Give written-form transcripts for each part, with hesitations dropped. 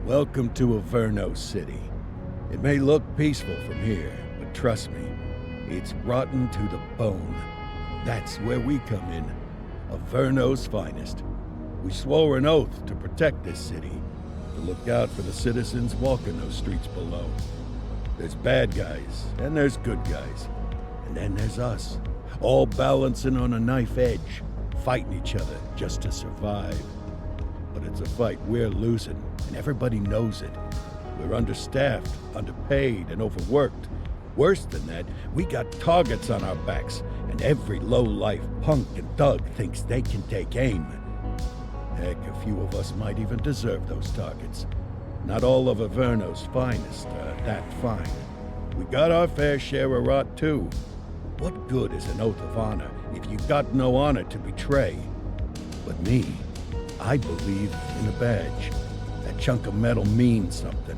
Welcome to Aventure City. It may look peaceful from here, but trust me, it's rotten to the bone. That's where we come in. Aventure's finest. We swore an oath to protect this city, to look out for the citizens walking those streets below. There's bad guys, and there's good guys. And then there's us, all balancing on a knife edge, fighting each other just to survive. But it's a fight we're losing, and everybody knows it. We're understaffed, underpaid, and overworked. Worse than that, we got targets on our backs, and every low-life punk and thug thinks they can take aim. Heck, a few of us might even deserve those targets. Not all of Aventure's finest are that fine. We got our fair share of rot, too. What good is an oath of honor if you got no honor to betray? But me, I believe in a badge. That chunk of metal means something.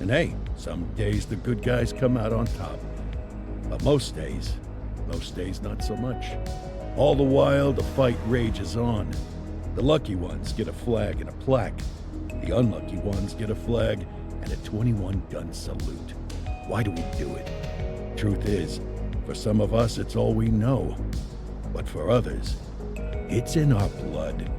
And hey, some days the good guys come out on top. But most days not so much. All the while, the fight rages on. The lucky ones get a flag and a plaque. The unlucky ones get a flag and a 21-gun salute. Why do we do it? Truth is, for some of us, it's all we know. But for others, it's in our blood.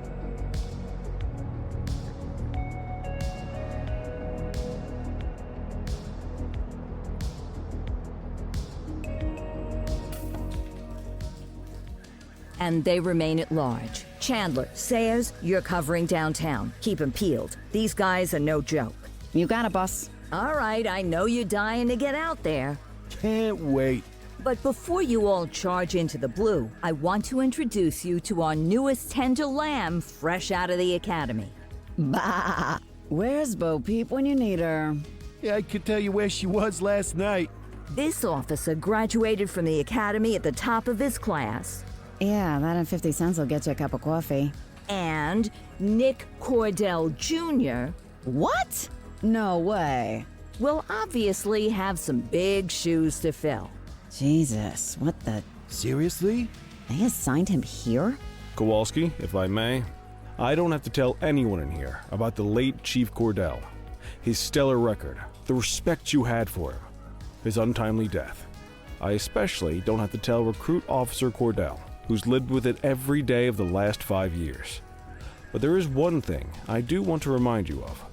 And they remain at large. Chandler, Sayers, you're covering downtown. Keep 'em peeled. These guys are no joke. You got it, boss. All right, I know you're dying to get out there. Can't wait. But before you all charge into the blue, I want to introduce you to our newest tender lamb fresh out of the academy. Bah! Where's Bo Peep when you need her? Yeah, I could tell you where she was last night. This officer graduated from the academy at the top of his class. Yeah, that and 50 cents will get you a cup of coffee. And Nick Cordell Jr. What? No way. will obviously have some big shoes to fill. Jesus, what the... Seriously? They assigned him here? Kowalski, if I may, I don't have to tell anyone in here about the late Chief Cordell, his stellar record, the respect you had for him, his untimely death. I especially don't have to tell Recruit Officer Cordell, who's lived with it every day of the last 5 years. But there is one thing I do want to remind you of.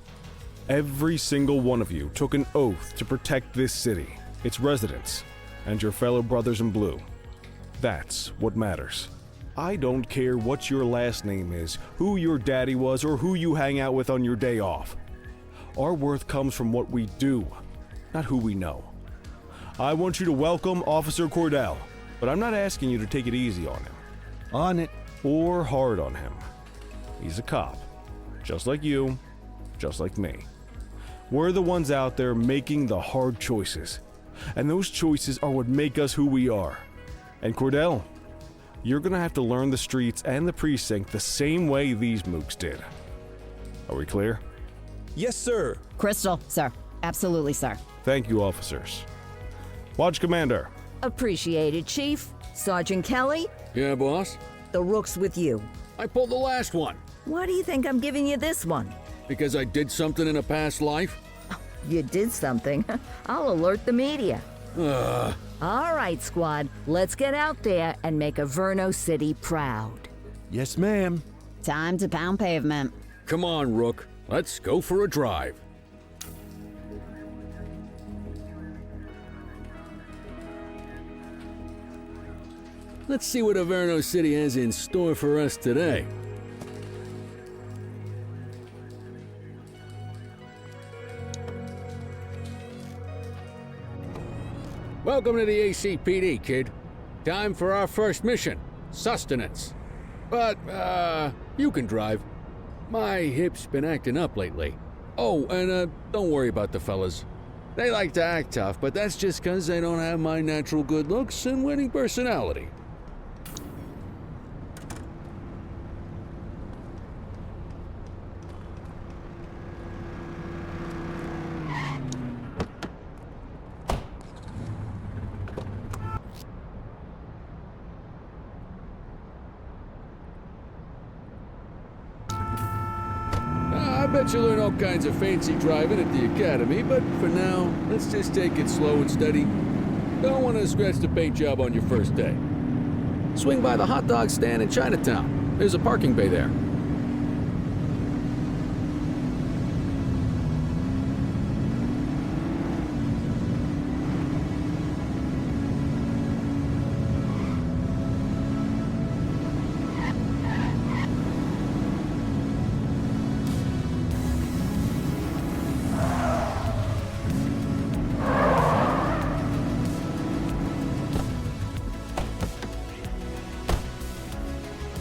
Every single one of you took an oath to protect this city, its residents, and your fellow brothers in blue. That's what matters. I don't care what your last name is, who your daddy was, or who you hang out with on your day off. Our worth comes from what we do, not who we know. I want you to welcome Officer Cordell, but I'm not asking you to take it easy on him. On it. Or hard on him. He's a cop, just like you, just like me. We're the ones out there making the hard choices, and those choices are what make us who we are. And Cordell, you're gonna have to learn the streets and the precinct the same way these mooks did. Are we clear? Yes, sir. Crystal, sir. Absolutely, sir. Thank you, officers. Watch Commander. Appreciated, Chief. Sergeant Kelly, Yeah, boss? the rook's with you. I pulled the last one Why do you think I'm giving you this one? because I did something in a past life. You did something. I'll alert the media. All right, squad. Let's get out there and make Aventure City proud. Yes, ma'am. Time to pound pavement. Come on, Rook. Let's go for a drive. Let's see what Aventure City has in store for us today. Welcome to the ACPD, kid. Time for our first mission, sustenance. But, you can drive. My hip's been acting up lately. Oh, and, don't worry about the fellas. They like to act tough, but that's just 'cause they don't have my natural good looks and winning personality. Bet you learn all kinds of fancy driving at the academy, but for now, let's just take it slow and steady. Don't want to scratch the paint job on your first day. Swing by the hot dog stand in Chinatown. There's a parking bay there.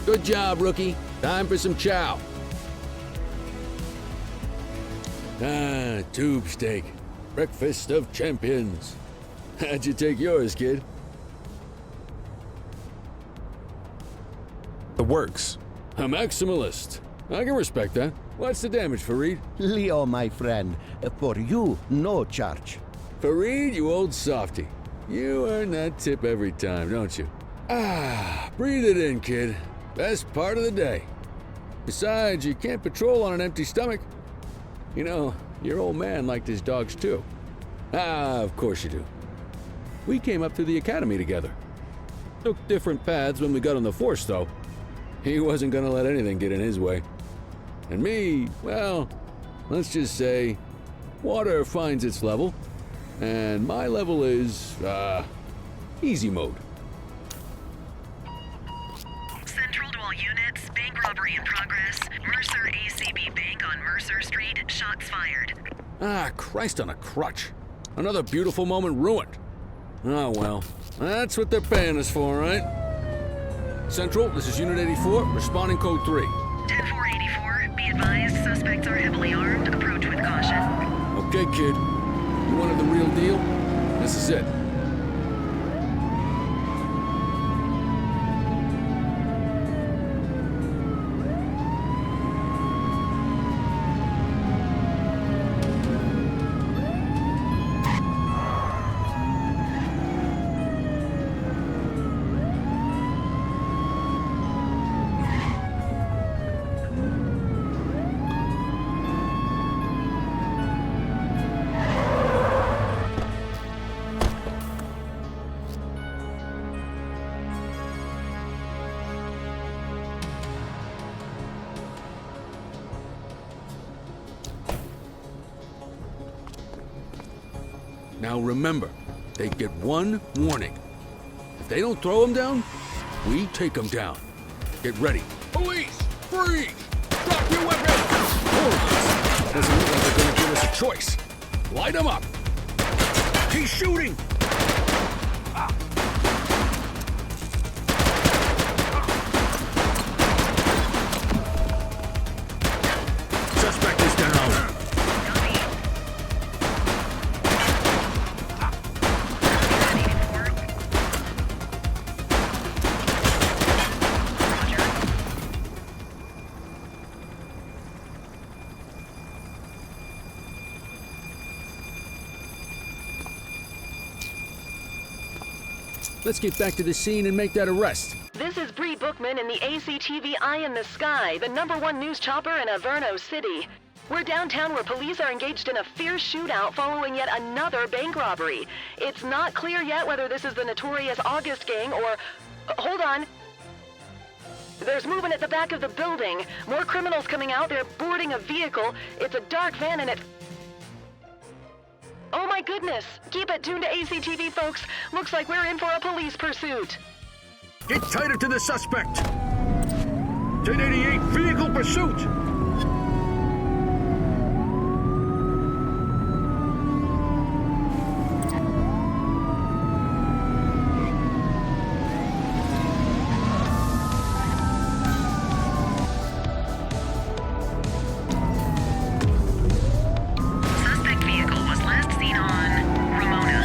Good job, rookie. Time for some chow. Tube steak. Breakfast of champions. How'd you take yours, kid? The works. A maximalist. I can respect that. What's the damage, Fareed? Leo, my friend, for you, no charge. Fareed, you old softy. You earn that tip every time, don't you? Breathe it in, kid. Best part of the day. Besides, you can't patrol on an empty stomach. You know, your old man liked his dogs too. Of course you do. We came up through the academy together. Took different paths when we got on the force, though. He wasn't gonna let anything get in his way. And me, well, let's just say, water finds its level, and my level is, easy mode. Central to all units, bank robbery in progress. Mercer ACB Bank on Mercer Street, shots fired. Christ on a crutch. Another beautiful moment ruined. Oh well, that's what they're paying us for, right? Central, this is Unit 84, responding code 3. 10-484, be advised, suspects are heavily armed, approach with caution. Okay, kid. You wanted the real deal? This is it. Now remember, they get one warning. If they don't throw them down, we take them down. Get ready. Police! Freeze! Drop your weapons! Hold on. Doesn't look like they're gonna give us a choice. Light them up! He's shooting! Suspect is down. Let's get back to the scene and make that arrest. This is Bree Bookman in the ACTV Eye in the Sky, the #1 news chopper in Averno City. We're downtown where police are engaged in a fierce shootout following yet another bank robbery. It's not clear yet whether this is the notorious August gang or... hold on. There's movement at the back of the building. More criminals coming out. They're boarding a vehicle. It's a dark van and it... oh my goodness! Keep it tuned to ACTV, folks. Looks like we're in for a police pursuit. Get tighter to the suspect. 1088, vehicle pursuit. Suspect vehicle was last seen on Ramona.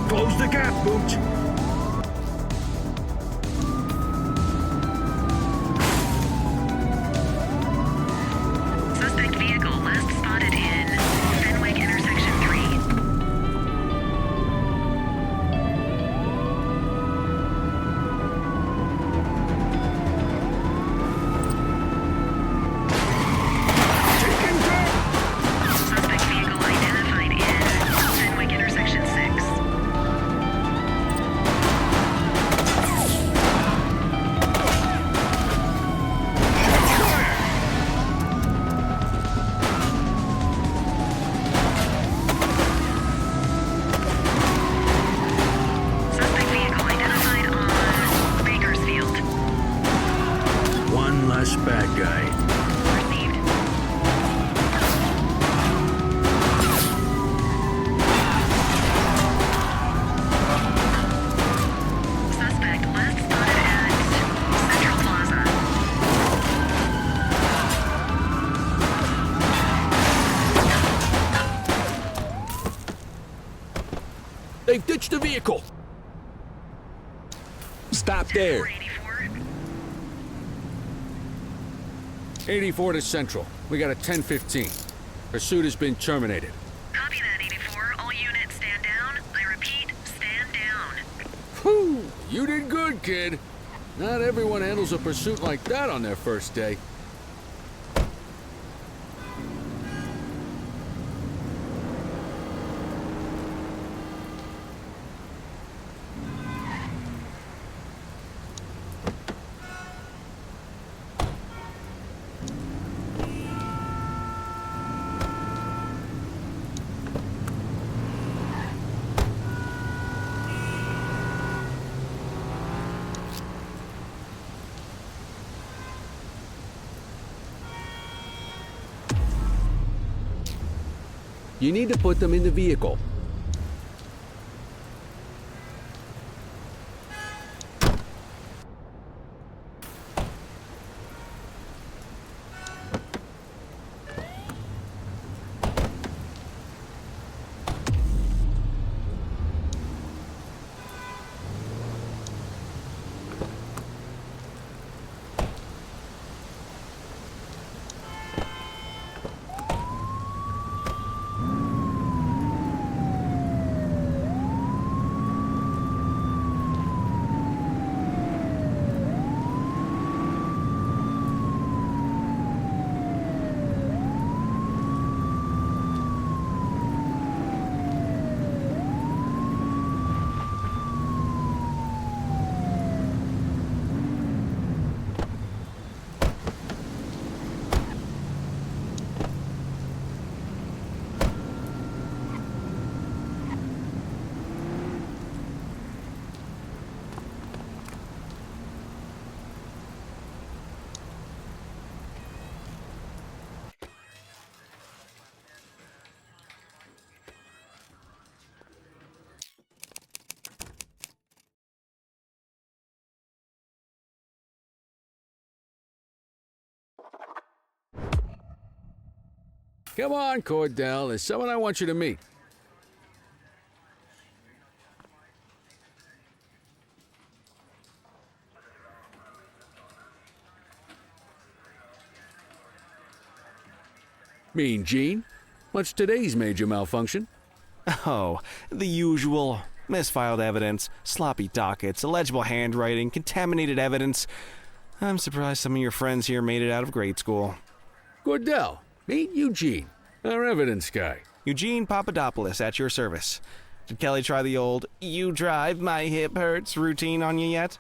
Close the gap, Boot. Last bad guy. Received. Suspect last spotted at Central Plaza. They've ditched the vehicle. Stop there. 84. 84 to Central. We got a 10:15. Pursuit has been terminated. Copy that, 84. All units stand down. I repeat, stand down. Whew! You did good, kid. Not everyone handles a pursuit like that on their first day. You need to put them in the vehicle. Come on, Cordell. There's someone I want you to meet. Mean Gene? What's today's major malfunction? Oh, the usual. Misfiled evidence, sloppy dockets, illegible handwriting, contaminated evidence. I'm surprised some of your friends here made it out of grade school. Cordell, meet Eugene, our evidence guy. Eugene Papadopoulos at your service. Did Kelly try the old, "you drive, my hip hurts" routine on you yet?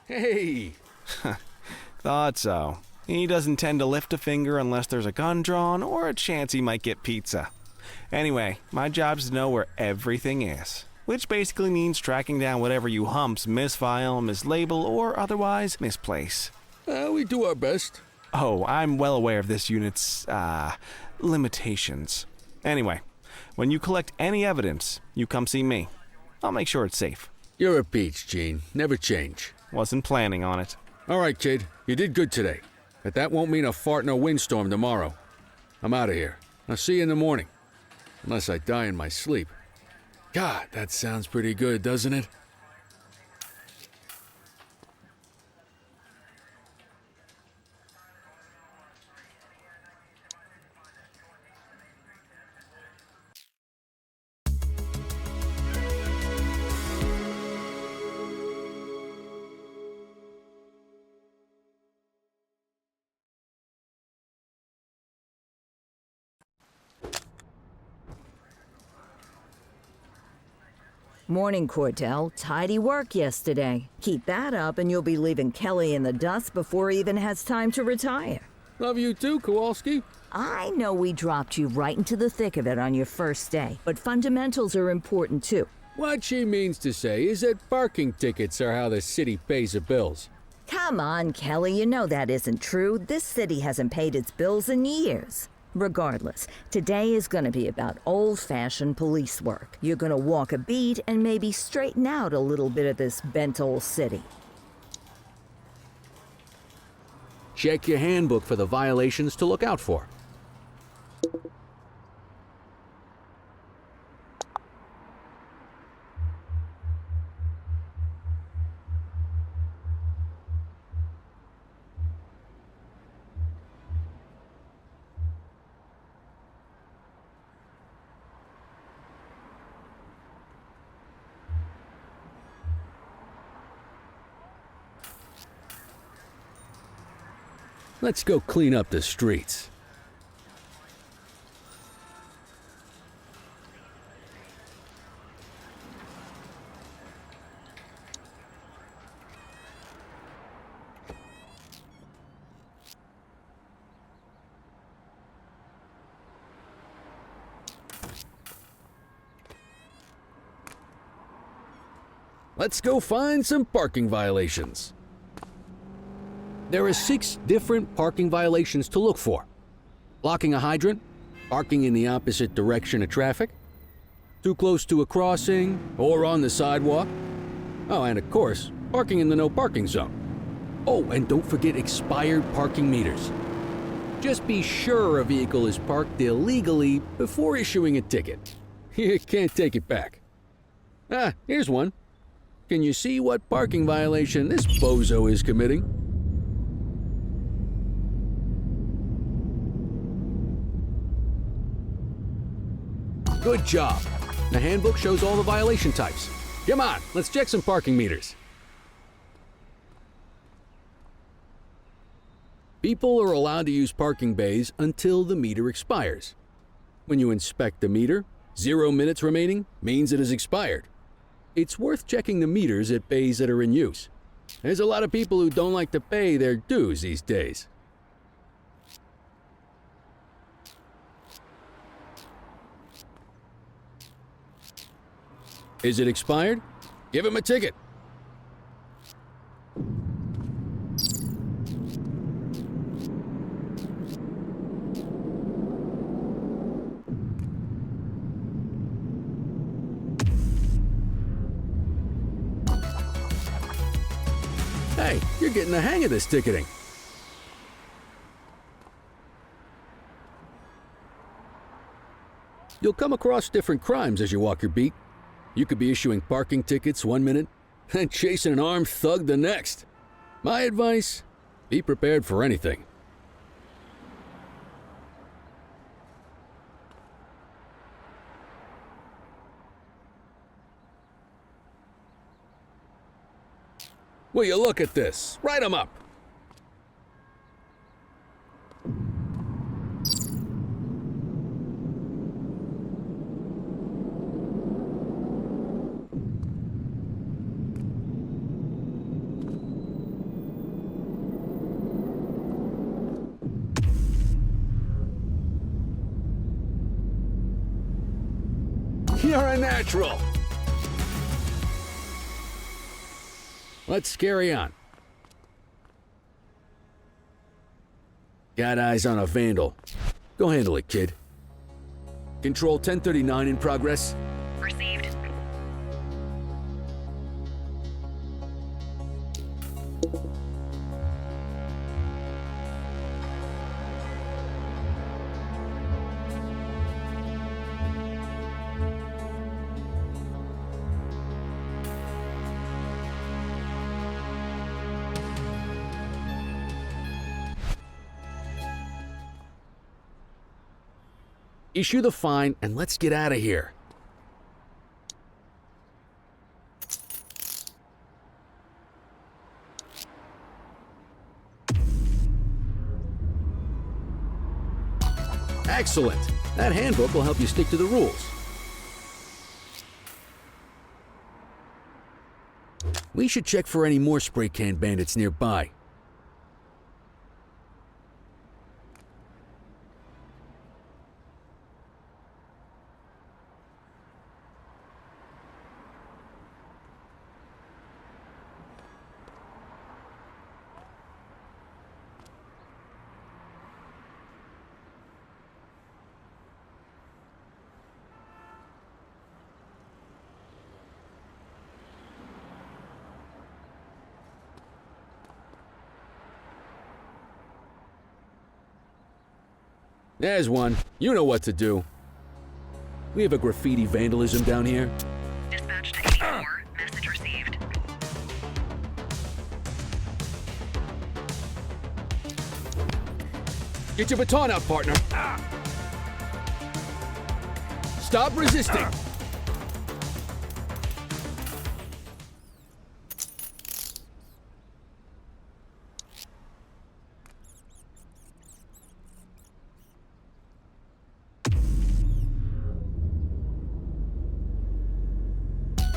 Hey! Thought so. He doesn't tend to lift a finger unless there's a gun drawn or a chance he might get pizza. Anyway, my job's to know where everything is, which basically means tracking down whatever you humps misfile, mislabel, or otherwise misplace. We do our best. Oh, I'm well aware of this unit's, limitations. Anyway, when you collect any evidence, you come see me. I'll make sure it's safe. You're a peach, Gene. Never change. Wasn't planning on it. All right, kid. You did good today. But that won't mean a fart in a windstorm tomorrow. I'm out of here. I'll see you in the morning. Unless I die in my sleep. God, that sounds pretty good, doesn't it? Morning, Cordell. Tidy work yesterday. Keep that up and you'll be leaving Kelly in the dust before he even has time to retire. Love you too, Kowalski. I know we dropped you right into the thick of it on your first day, but fundamentals are important too. What she means to say is that parking tickets are how the city pays the bills. Come on, Kelly, you know that isn't true. This city hasn't paid its bills in years. Regardless, today is going to be about old-fashioned police work. You're going to walk a beat and maybe straighten out a little bit of this bent old city. Check your handbook for the violations to look out for. Let's go clean up the streets. Let's go find some parking violations. There are 6 different parking violations to look for. Blocking a hydrant, parking in the opposite direction of traffic, too close to a crossing or on the sidewalk. Oh, and of course, parking in the no parking zone. Oh, and don't forget expired parking meters. Just be sure a vehicle is parked illegally before issuing a ticket. You can't take it back. Ah, here's one. Can you see what parking violation this bozo is committing? Good job. The handbook shows all the violation types. Come on, let's check some parking meters. People are allowed to use parking bays until the meter expires. When you inspect the meter, 0 minutes remaining means it has expired. It's worth checking the meters at bays that are in use. There's a lot of people who don't like to pay their dues these days. Is it expired? Give him a ticket. Hey, you're getting the hang of this ticketing. You'll come across different crimes as you walk your beat. You could be issuing parking tickets 1 minute and chasing an armed thug the next. My advice, be prepared for anything. Will you look at this? Write 'em up. You're a natural. Let's carry on. Got eyes on a vandal. Go handle it, kid. Control 1039 in progress. Received. Issue the fine and let's get out of here. Excellent. That handbook will help you stick to the rules. We should check for any more spray can bandits nearby. There's one. You know what to do. We have a graffiti vandalism down here. Dispatch to 84. Message received. Get your baton out, partner. Stop resisting.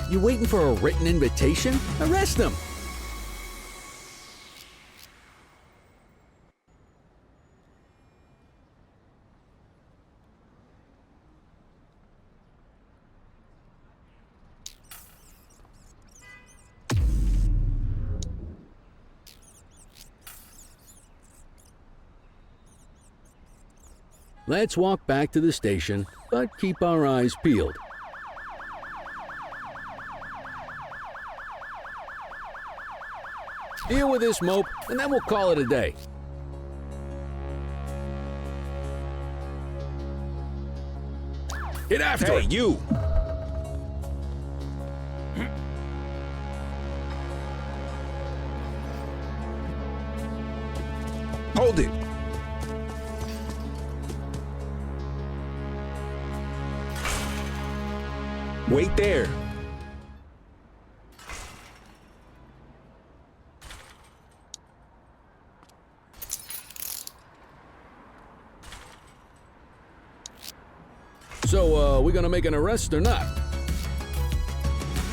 You waiting for a written invitation? Arrest them! Let's walk back to the station, but keep our eyes peeled. Deal with this mope, and then we'll call it a day. Get after Hey, it! you! Hold it! Wait there! So, we gonna make an arrest or not?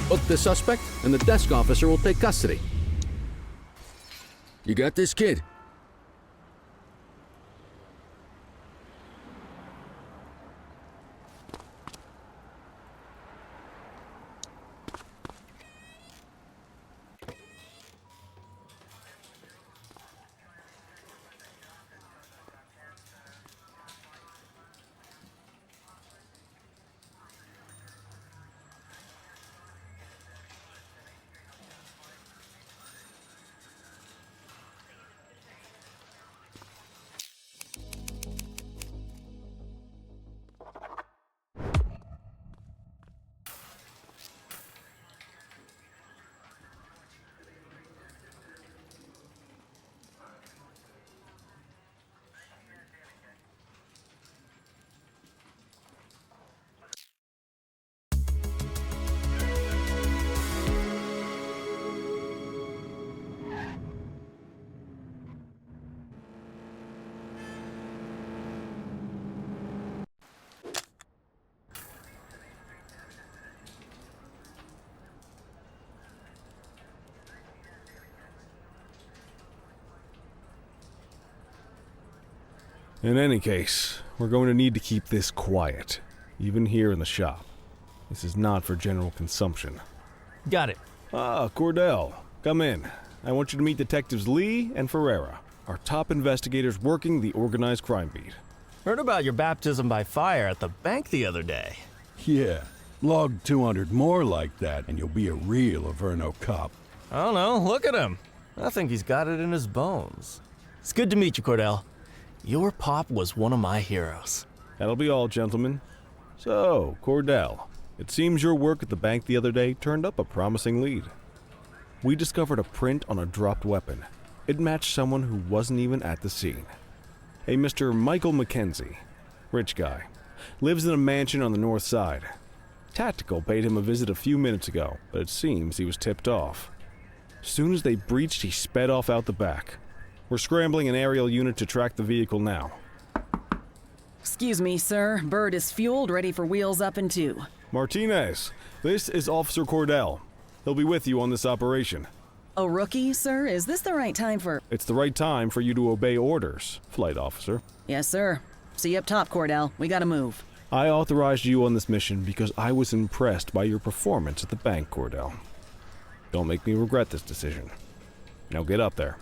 Book the suspect, and the desk officer will take custody. You got this, kid? In any case, we're going to need to keep this quiet, even here in the shop. This is not for general consumption. Got it. Ah, Cordell, come in. I want you to meet Detectives Lee and Ferreira, our top investigators working the organized crime beat. Heard about your baptism by fire at the bank the other day. Yeah, log 200 more like that and you'll be a real Averno cop. I don't know, look at him. I think he's got it in his bones. It's good to meet you, Cordell. Your pop was one of my heroes. That'll be all, gentlemen. So, Cordell, it seems your work at the bank the other day turned up a promising lead. We discovered a print on a dropped weapon. It matched someone who wasn't even at the scene. A Mr. Michael Mackenzie, rich guy, lives in a mansion on the north side. Tactical paid him a visit a few minutes ago, but it seems he was tipped off. Soon as they breached, he sped off out the back. We're scrambling an aerial unit to track the vehicle now. Excuse me, sir. Bird is fueled, ready for wheels up in 2. Martinez, this is Officer Cordell. He'll be with you on this operation. A rookie, sir? Is this the right time for... It's the right time for you to obey orders, Flight Officer. Yes, sir. See you up top, Cordell. We gotta move. I authorized you on this mission because I was impressed by your performance at the bank, Cordell. Don't make me regret this decision. Now get up there.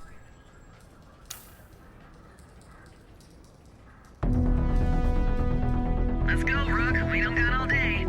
Let's go, Rook. We don't got all day.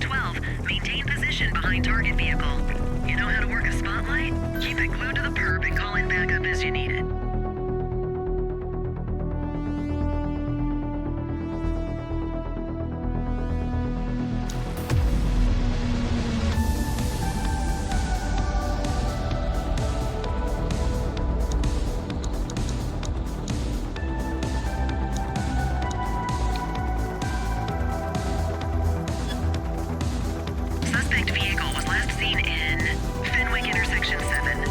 12, maintain position behind target vehicle. You know how to work a spotlight? Keep it glued to the perp and call in backup as you need it. Suspect vehicle was last seen in Fenwick intersection 7.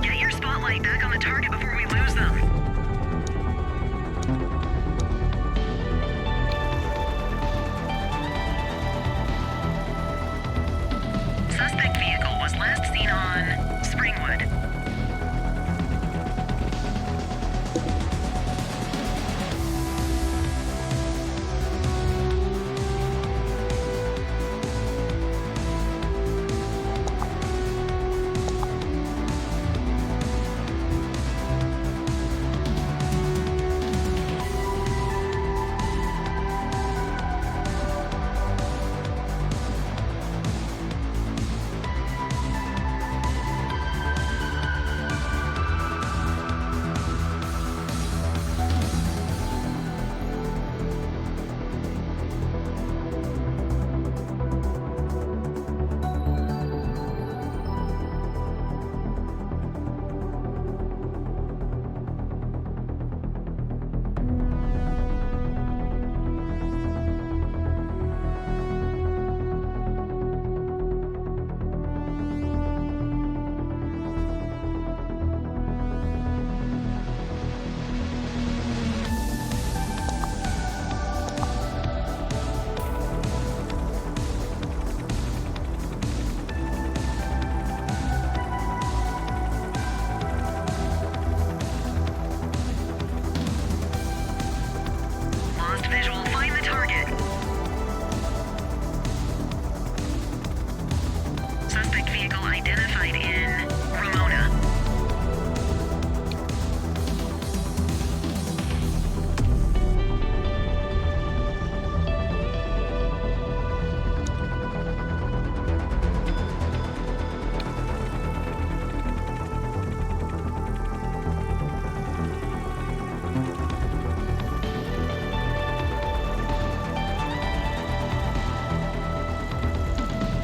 Get your spotlight back on the target before we lose them. Suspect vehicle was last seen on Springwood. Lost visual, find the target. Suspect vehicle identified in Ramona.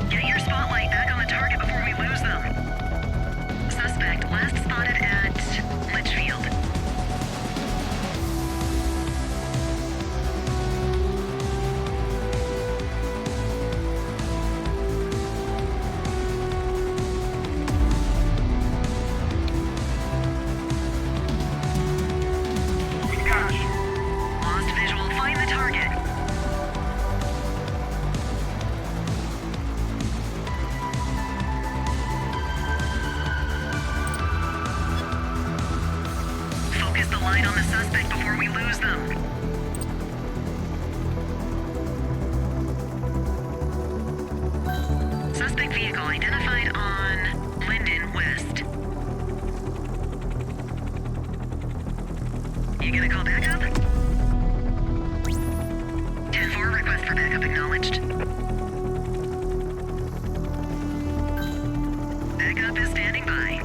Get your spotlight back on the target before we lose them. Suspect last spotted at Litchfield. Lost visual, find the target. Focus the light on the suspect before we lose them. Suspect vehicle identified on Linden West. You gonna call backup? 10-4, request for backup acknowledged. Backup is standing by.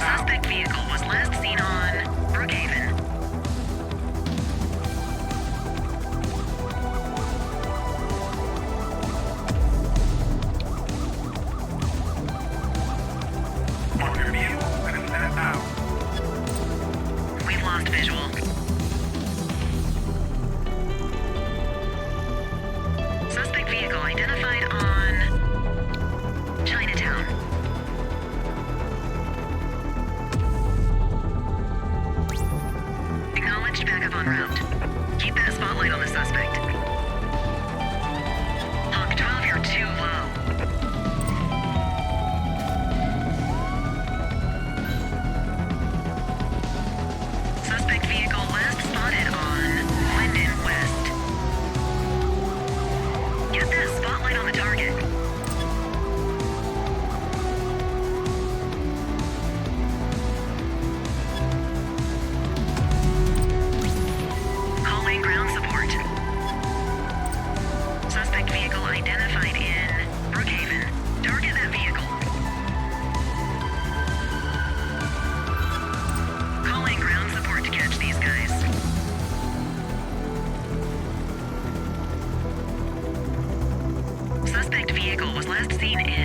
Suspect vehicle was last seen on Brookhaven. scene is